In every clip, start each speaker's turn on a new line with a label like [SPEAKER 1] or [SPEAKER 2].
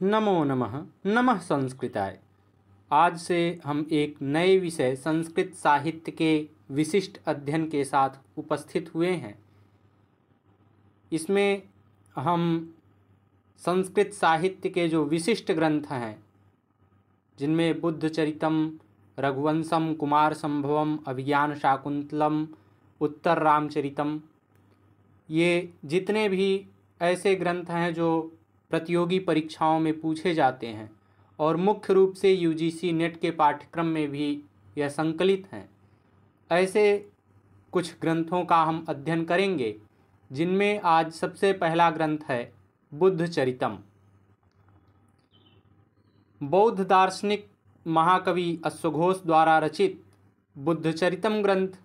[SPEAKER 1] नमो नमः। नमः संस्कृताय। आज से हम एक नए विषय संस्कृत साहित्य के विशिष्ट अध्ययन के साथ उपस्थित हुए हैं। इसमें हम संस्कृत साहित्य के जो विशिष्ट ग्रंथ हैं, जिनमें बुद्ध चरितम, रघुवंशम, कुमार संभवम, अभिज्ञान शाकुंतलम, उत्तर रामचरितम, ये जितने भी ऐसे ग्रंथ हैं जो प्रतियोगी परीक्षाओं में पूछे जाते हैं और मुख्य रूप से यूजीसी नेट के पाठ्यक्रम में भी यह संकलित हैं, ऐसे कुछ ग्रंथों का हम अध्ययन करेंगे, जिनमें आज सबसे पहला ग्रंथ है बुद्ध चरितम। बौद्ध दार्शनिक महाकवि अश्वघोष द्वारा रचित बुद्ध चरितम ग्रंथ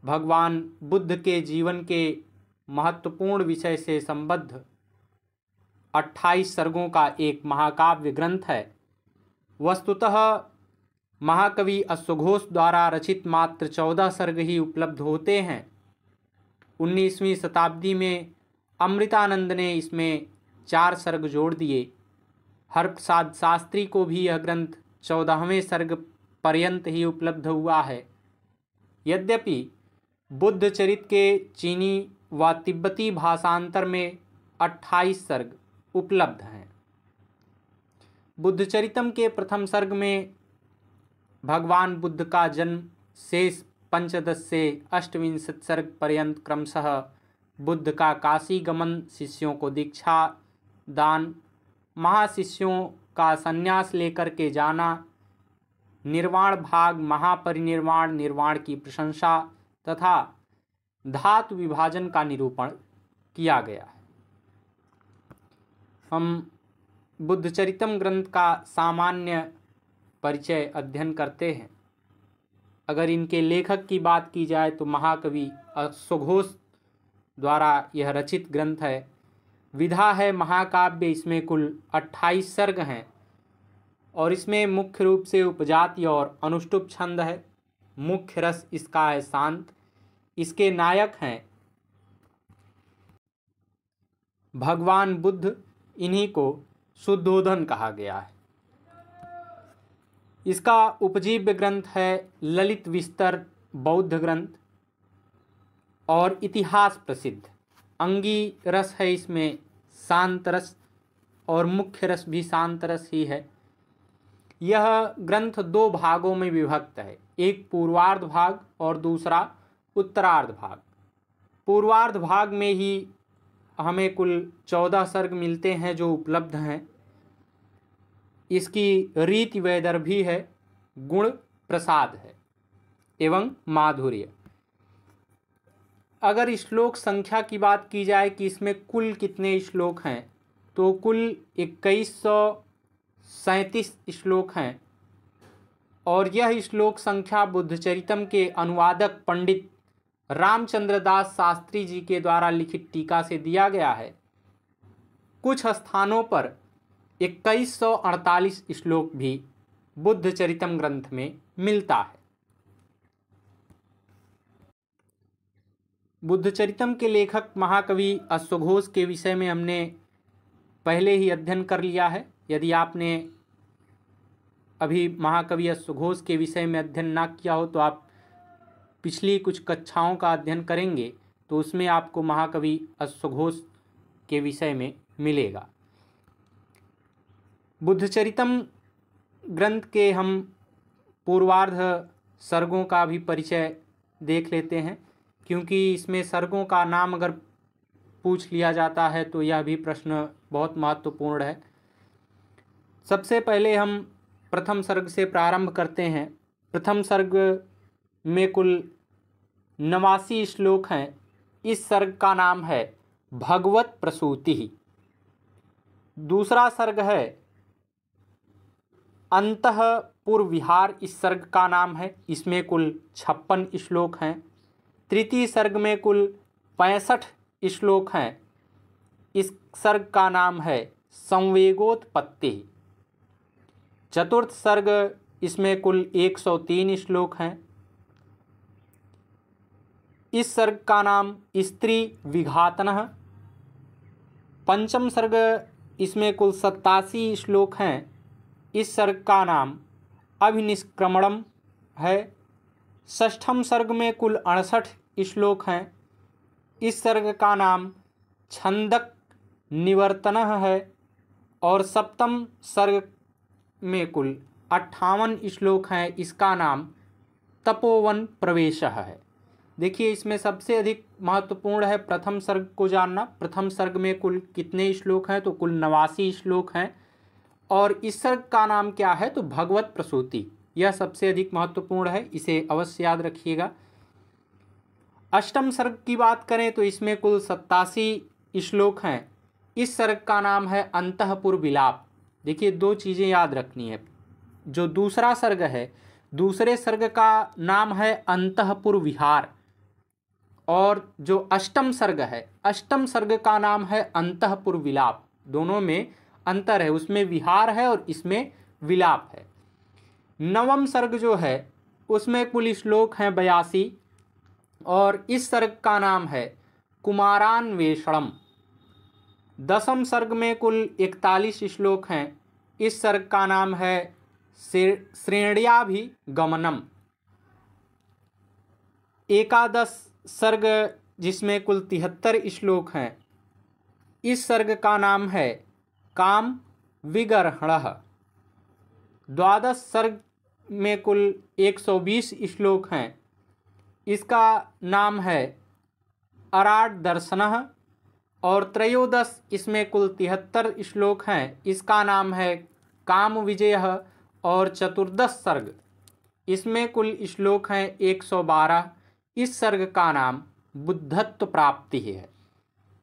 [SPEAKER 1] भगवान बुद्ध के जीवन के महत्वपूर्ण विषय से संबद्ध 28 सर्गों का एक महाकाव्य ग्रंथ है। वस्तुतः महाकवि अश्वघोष द्वारा रचित मात्र 14 सर्ग ही उपलब्ध होते हैं। 19वीं शताब्दी में अमृतानंद ने इसमें 4 सर्ग जोड़ दिए। हरप्रसाद शास्त्री को भी यह ग्रंथ 14वें सर्ग पर्यंत ही उपलब्ध हुआ है। यद्यपि बुद्ध चरित के चीनी व तिब्बती भाषांतर में 28 सर्ग उपलब्ध हैं। बुद्ध चरितम के प्रथम सर्ग में भगवान बुद्ध का जन्म शेष 15 से 28 सर्ग पर्यंत क्रमशः बुद्ध का काशी गमन, शिष्यों को दीक्षा दान, महाशिष्यों का संन्यास लेकर के जाना, निर्वाण भाग, महापरिनिर्वाण, निर्वाण की प्रशंसा तथा धातु विभाजन का निरूपण किया गया है। हम बुद्ध चरितम ग्रंथ का सामान्य परिचय अध्ययन करते हैं। अगर इनके लेखक की बात की जाए तो महाकवि अश्वघोष द्वारा यह रचित ग्रंथ है। विधा है महाकाव्य, इसमें कुल 28 सर्ग हैं और इसमें मुख्य रूप से उपजाति और अनुष्टुप छंद है। मुख्य रस इसका है शांत। इसके नायक हैं भगवान बुद्ध, इन्हीं को शुद्धोधन कहा गया है। इसका उपजीव्य ग्रंथ है ललित विस्तर बौद्ध ग्रंथ और इतिहास प्रसिद्ध। अंगी रस है इसमें शांत रस और मुख्य रस भी शांत रस ही है। यह ग्रंथ 2 भागों में विभक्त है, एक पूर्वार्ध भाग और दूसरा उत्तरार्ध भाग। पूर्वार्ध भाग में ही हमें कुल 14 सर्ग मिलते हैं जो उपलब्ध हैं। इसकी रीति वैदर्भी है, गुण प्रसाद है एवं माधुर्य। अगर श्लोक संख्या की बात की जाए कि इसमें कुल कितने श्लोक हैं, तो कुल 2137 श्लोक हैं और यह श्लोक संख्या बुद्ध चरितम के अनुवादक पंडित रामचंद्र दास शास्त्री जी के द्वारा लिखित टीका से दिया गया है। कुछ स्थानों पर 2148 श्लोक भी बुद्ध चरितम ग्रंथ में मिलता है। बुद्ध चरितम के लेखक महाकवि अश्वघोष के विषय में हमने पहले ही अध्ययन कर लिया है। यदि आपने अभी महाकवि अश्वघोष के विषय में अध्ययन ना किया हो तो आप पिछली कुछ कक्षाओं का अध्ययन करेंगे तो उसमें आपको महाकवि अश्वघोष के विषय में मिलेगा। बुद्ध चरितम ग्रंथ के हम पूर्वार्ध सर्गों का भी परिचय देख लेते हैं, क्योंकि इसमें सर्गों का नाम अगर पूछ लिया जाता है तो यह भी प्रश्न बहुत महत्वपूर्ण है। सबसे पहले हम प्रथम सर्ग से प्रारंभ करते हैं। प्रथम सर्ग में कुल 89 श्लोक हैं। इस सर्ग का नाम है भगवत प्रसूति। दूसरा सर्ग है अंतःपुर विहार, इस सर्ग का नाम है। इसमें कुल 56 श्लोक हैं। तृतीय सर्ग में कुल 65 श्लोक हैं। इस सर्ग का नाम है संवेगोत्पत्ति। चतुर्थ सर्ग, इसमें कुल 103 श्लोक हैं। इस सर्ग का नाम स्त्री विघातनः। पंचम सर्ग, इसमें कुल 87 श्लोक हैं। इस सर्ग का नाम अभिनिष्क्रमणम है। षष्ठम सर्ग में कुल 68 श्लोक हैं। इस सर्ग का नाम छंदक निवर्तनः है। और सप्तम सर्ग में कुल 58 श्लोक हैं। इसका नाम तपोवन प्रवेशः है। देखिए, इसमें सबसे अधिक महत्वपूर्ण है प्रथम सर्ग को जानना। प्रथम सर्ग में कुल कितने श्लोक हैं? तो कुल 89 श्लोक हैं। और इस सर्ग का नाम क्या है? तो भगवत प्रसूति। यह सबसे अधिक महत्वपूर्ण है, इसे अवश्य याद रखिएगा। अष्टम सर्ग की बात करें तो इसमें कुल 87 श्लोक हैं। इस सर्ग का नाम है अंतःपुर विलाप। देखिए, दो चीज़ें याद रखनी है। जो दूसरा सर्ग है, दूसरे सर्ग का नाम है अंतःपुर विहार। और जो अष्टम सर्ग है, अष्टम सर्ग का नाम है अंतःपुर विलाप। दोनों में अंतर है, उसमें विहार है और इसमें विलाप है। नवम सर्ग जो है उसमें कुल श्लोक हैं 82। और इस सर्ग का नाम है कुमारान्वेषणम। दसम सर्ग में कुल 41 श्लोक हैं। इस सर्ग का नाम है श्रेण्याभिगमनम। एकादश सर्ग जिसमें कुल 73 श्लोक हैं। इस सर्ग का नाम है काम विगर्हणः। द्वादश सर्ग में कुल 120 श्लोक हैं। इसका नाम है अराट दर्शनः। और त्रयोदश, इसमें कुल 73 श्लोक हैं। इसका नाम है काम विजयः। और चतुर्दश सर्ग, इसमें कुल श्लोक हैं 112। इस सर्ग का नाम बुद्धत्व प्राप्ति है।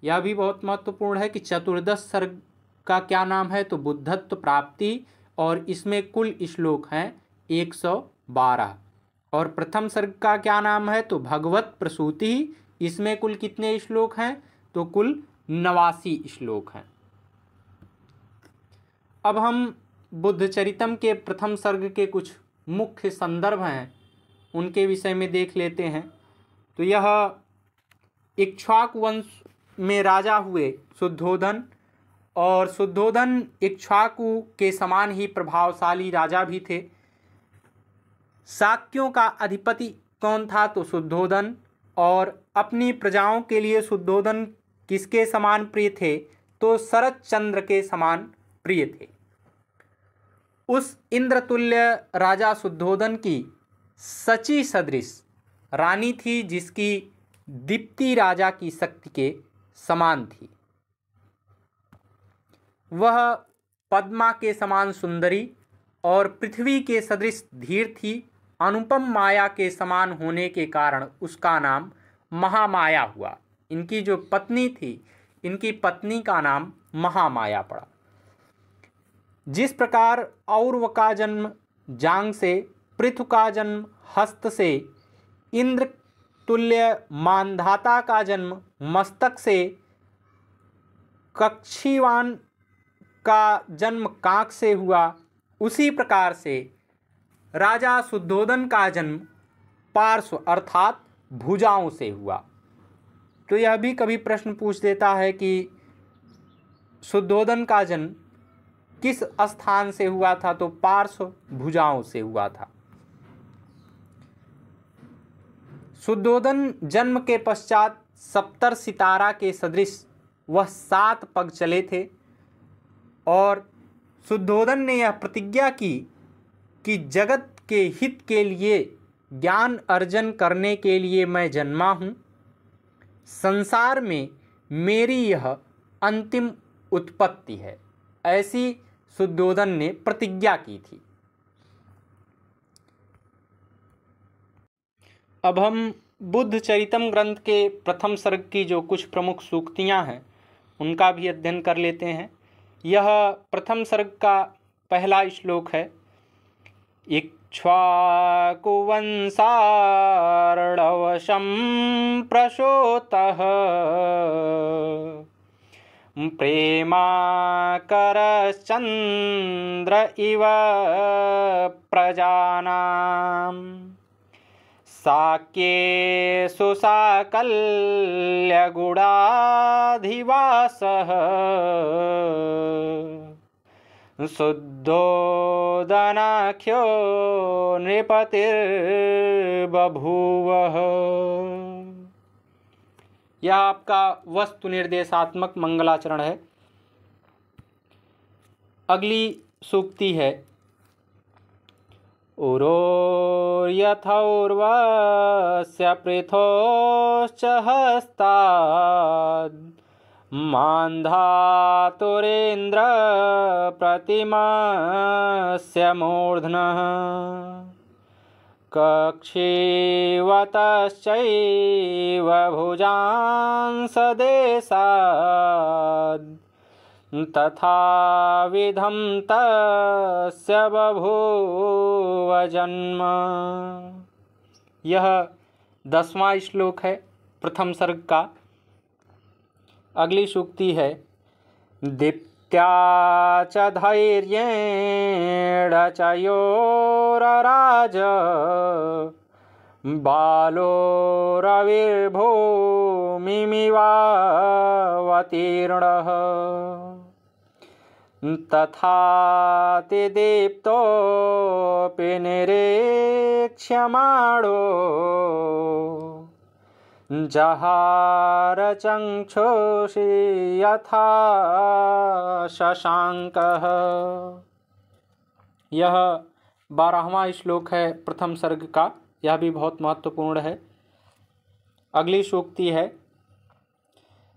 [SPEAKER 1] यह भी बहुत महत्वपूर्ण है कि चतुर्दश सर्ग का क्या नाम है? तो बुद्धत्व प्राप्ति। और इसमें कुल श्लोक हैं 112। और प्रथम सर्ग का क्या नाम है? तो भगवत प्रसूति। इसमें कुल कितने श्लोक हैं? तो कुल 89 श्लोक हैं। अब हम बुद्धचरितम के प्रथम सर्ग के कुछ मुख्य संदर्भ हैं, उनके विषय में देख लेते हैं। तो यह इक्ष्वाकु वंश में राजा हुए शुद्धोधन। और शुद्धोधन इक्ष्वाकु के समान ही प्रभावशाली राजा भी थे। शाक्यों का अधिपति कौन था? तो शुद्धोधन। और अपनी प्रजाओं के लिए शुद्धोधन किसके समान प्रिय थे? तो शरद चंद्र के समान प्रिय थे। उस इंद्रतुल्य राजा शुद्धोधन की शची सदृश रानी थी, जिसकी दीप्ति राजा की शक्ति के समान थी। वह पद्मा के समान सुंदरी और पृथ्वी के सदृश धीर थी। अनुपम माया के समान होने के कारण उसका नाम महामाया हुआ। इनकी जो पत्नी थी, इनकी पत्नी का नाम महामाया पड़ा। जिस प्रकार औरव का जन्म जांग से, पृथु का जन्म हस्त से, इंद्र तुल्य मानधाता का जन्म मस्तक से, कक्षीवान का जन्म काक से हुआ, उसी प्रकार से राजा शुद्धोधन का जन्म पार्श्व अर्थात भुजाओं से हुआ। तो यह भी कभी प्रश्न पूछ देता है कि शुद्धोधन का जन्म किस स्थान से हुआ था? तो पार्श्व भुजाओं से हुआ था। शुद्धोधन जन्म के पश्चात सप्तर सितारा के सदृश वह 7 पग चले थे। और शुद्धोधन ने यह प्रतिज्ञा की कि जगत के हित के लिए ज्ञान अर्जन करने के लिए मैं जन्मा हूँ। संसार में मेरी यह अंतिम उत्पत्ति है, ऐसी शुद्धोधन ने प्रतिज्ञा की थी। अब हम बुद्ध चरितम ग्रंथ के प्रथम सर्ग की जो कुछ प्रमुख सूक्तियाँ हैं उनका भी अध्ययन कर लेते हैं। यह प्रथम सर्ग का पहला श्लोक है। इक्ष्वाकुवंशार्णवशं प्रशोतः प्रेमाकरश्चन्द्र इव प्रजानां साक्येषु साकल्यगुणाधिवासः शुद्धोदनाख्यो नृपतिर्बभूवः। यह आपका वस्तु निर्देशात्मक मंगलाचरण है। अगली सूक्ति है उरोर्यथौर्वस्य पृथोश्च हस्ताद् मान्धातुरेन्द्र प्रतिमस्य मूर्ध्नः कक्षीवतश्चैव भुजांसदेशाद् तथा विधं तस्य बभूव जन्म। यह 10वां श्लोक है प्रथम सर्ग का। अगली सूक्ति है दीप्त्या च धैर्येण च योरराज बालो रविर्भूमिमिवावतीर्णः तथातिदीप्तोऽपि निरीक्ष्यमाणो जहार चक्षुषि यथा शशांकः। यह 12वां श्लोक है प्रथम सर्ग का। यह भी बहुत महत्वपूर्ण है। अगली सूक्ति है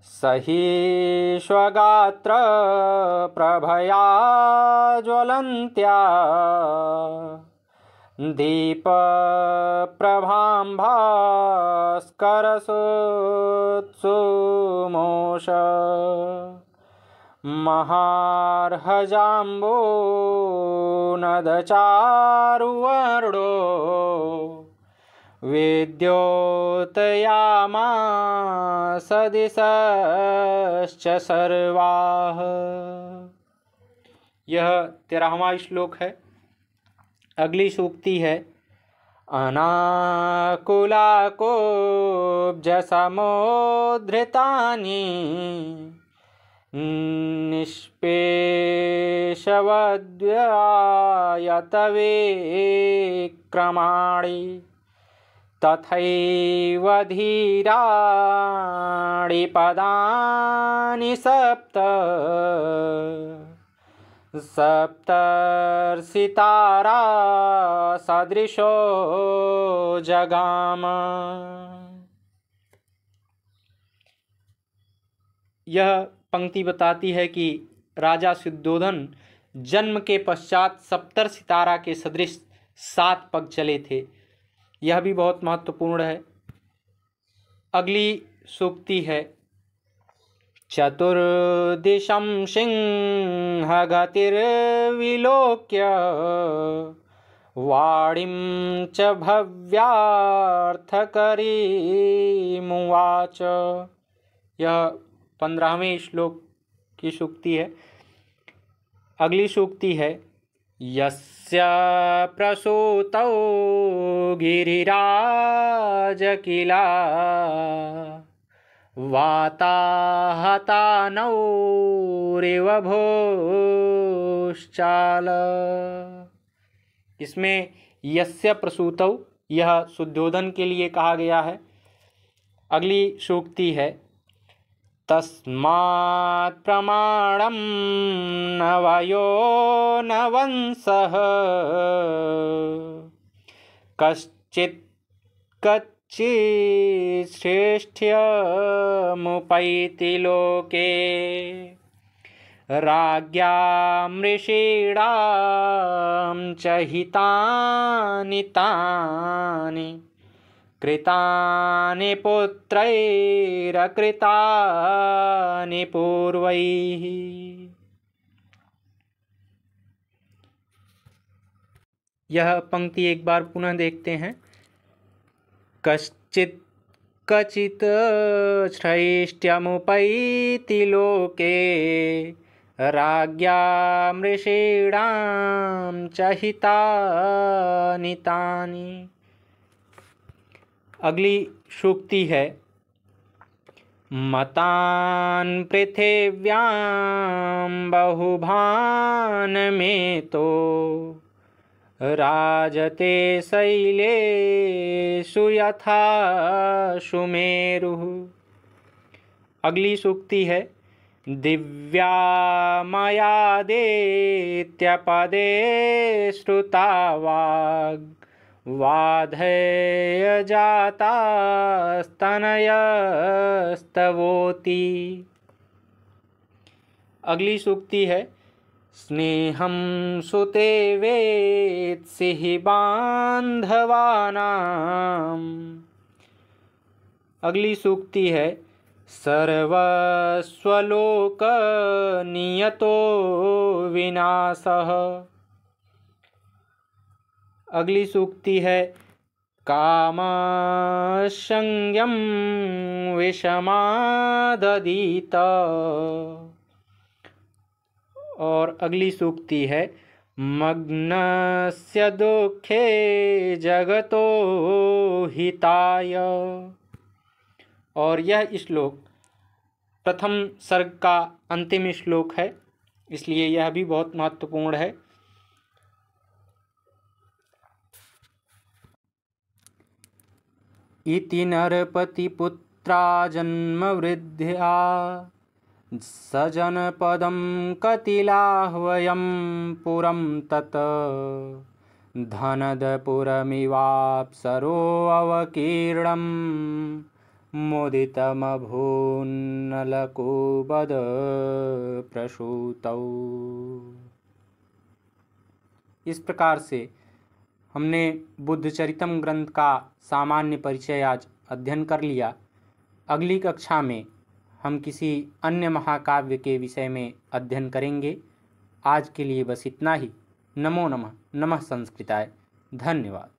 [SPEAKER 1] सहीश्वगात्र प्रभया ज्वलन्त्या दीप प्रभां भास्करसुत्सुमोष महार्हजाम्बो नदचारुवर्णो विद्योतयामास दिशश्च सर्वाः। यह 13वां श्लोक है। अगली सूक्ति है अनाकुलाकोब्जसमुद्धृतानि निष्पेषवद्व्यायतविक्रमाणि तथैव धीराणि पदानि सप्त सप्तर्षितारा सदृशो जगाम। यह पंक्ति बताती है कि राजा शुद्धोधन जन्म के पश्चात सप्तर सितारा के सदृश 7 पग चले थे। यह भी बहुत महत्वपूर्ण है। अगली सूक्ति है चतुर्दिशं सिंहगतिर्विलोक्य वाणीं च भव्यार्थकरीमुवाच। यह 15वें श्लोक की सूक्ति है। अगली सूक्ति है यस्य प्रसूतौ गिरिराज किला वाताहतानौरिव भोश्चाल। इसमें यस्य प्रसूतौ यह शुद्धोधन के लिए कहा गया है। अगली सूक्ति है तस्मात् प्रमाणं न वयो न वंशः कश्चित् कच्चित् श्रेष्ठ्यमुपैति लोके राज्ञां ऋषीणां च हितानि तानि कृतानि पुत्रैरकृतानि पूर्वैः। यह पंक्ति एक बार पुनः देखते हैं कश्चित् कचित् श्रेष्ठ्यमुपैति लोके राज्ञां ऋषीणां च हितानि तानि। अगली सूक्ति है, मतान् पृथिव्यां बहुभान में तो राजते शैलेषु यथा सुमेरुः। अगली सूक्ति है, दिव्या मयादित्यपदे श्रुता वाग् वाधेय जातास्तनयस्तवोति। अगली सूक्ति है, स्नेहं सुते वेत्सिः बान्धवानाम्। अगली सूक्ति है, सर्वस्वलोकनियतो विनाशः। अगली सूक्ति है, कामसंज्ञं विषमादधीत। और अगली सूक्ति है, मग्नस्य दुःखे जगतो हिताय। और यह श्लोक प्रथम सर्ग का अंतिम श्लोक है, इसलिए यह भी बहुत महत्वपूर्ण है। इति नरपतिपुत्रा जन्मवृद्ध्या सजनपदं कतिलाह्वयं पुरं तत् धनदपुरमिवाप्सरोऽवकीर्णं मुदितमभून्नलकुबध प्रसूतौ। इस प्रकार से हमने बुद्धचरितम ग्रंथ का सामान्य परिचय आज अध्ययन कर लिया। अगली कक्षा में हम किसी अन्य महाकाव्य के विषय में अध्ययन करेंगे। आज के लिए बस इतना ही। नमो नमः। नमः संस्कृताय। धन्यवाद।